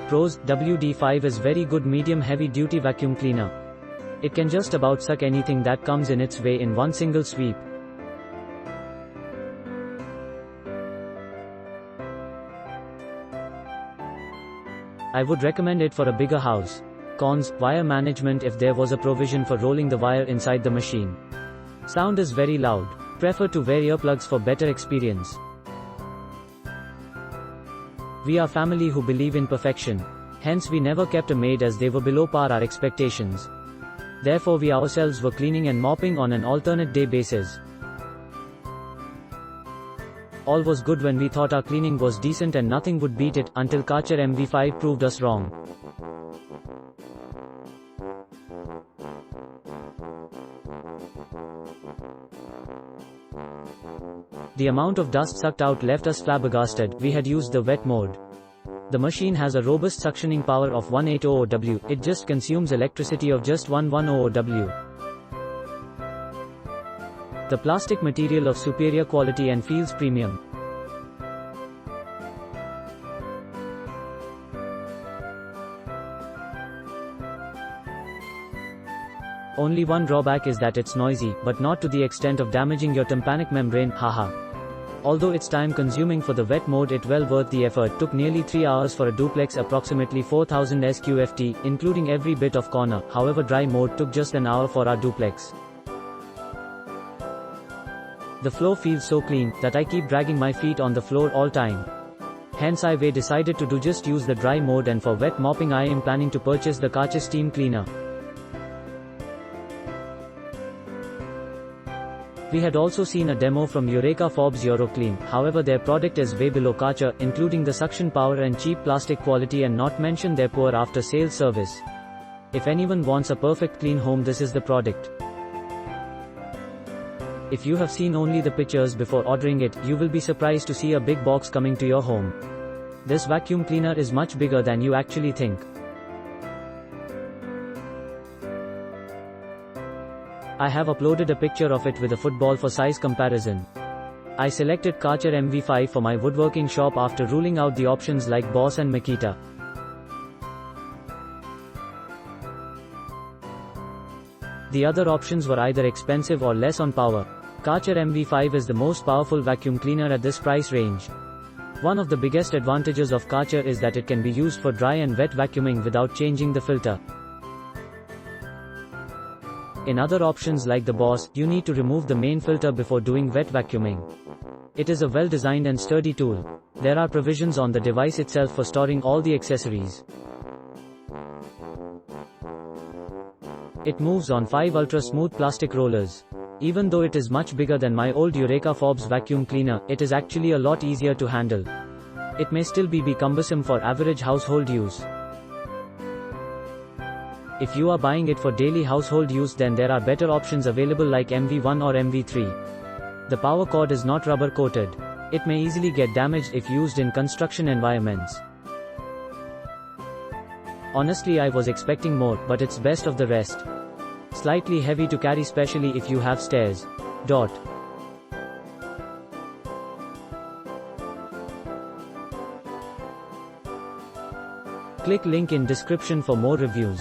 Pros: WD-5 is very good medium heavy duty vacuum cleaner. It can just about suck anything that comes in its way in one single sweep. I would recommend it for a bigger house. Cons: wire management if there was a provision for rolling the wire inside the machine. Sound is very loud. Prefer to wear earplugs for better experience. We are family who believe in perfection. Hence we never kept a maid as they were below par our expectations. Therefore we ourselves were cleaning and mopping on an alternate day basis. All was good when we thought our cleaning was decent and nothing would beat it, until Karcher MV5 proved us wrong. The amount of dust sucked out left us flabbergasted. We had used the wet mode. The machine has a robust suctioning power of 180 W. It just consumes electricity of just 110 W. The plastic material of superior quality and feels premium. Only one drawback is that it's noisy, but not to the extent of damaging your tympanic membrane, haha. Although it's time consuming for the wet mode, it well worth the effort. Took nearly 3 hours for a duplex, approximately 4000 SQFT, including every bit of corner. However, dry mode took just an hour for our duplex. The floor feels so clean, that I keep dragging my feet on the floor all time. Hence I decided to just use the dry mode, and for wet mopping I am planning to purchase the Karcher steam cleaner. We had also seen a demo from Eureka Forbes EuroClean, however their product is way below Karcher, including the suction power and cheap plastic quality, and not mention their poor after-sales service. If anyone wants a perfect clean home, this is the product. If you have seen only the pictures before ordering it, you will be surprised to see a big box coming to your home. This vacuum cleaner is much bigger than you actually think. I have uploaded a picture of it with a football for size comparison. I selected Karcher MV5 for my woodworking shop after ruling out the options like Boss and Makita. The other options were either expensive or less on power. Karcher MV5 is the most powerful vacuum cleaner at this price range. One of the biggest advantages of Karcher is that it can be used for dry and wet vacuuming without changing the filter. In other options like the Boss, you need to remove the main filter before doing wet vacuuming. It is a well-designed and sturdy tool. There are provisions on the device itself for storing all the accessories. It moves on 5 ultra-smooth plastic rollers. Even though it is much bigger than my old Eureka Forbes vacuum cleaner, it is actually a lot easier to handle. It may still be cumbersome for average household use. If you are buying it for daily household use, then there are better options available like MV1 or MV3. The power cord is not rubber coated. It may easily get damaged if used in construction environments. Honestly, I was expecting more, but it's best of the rest. Slightly heavy to carry, especially if you have stairs. Click link in description for more reviews.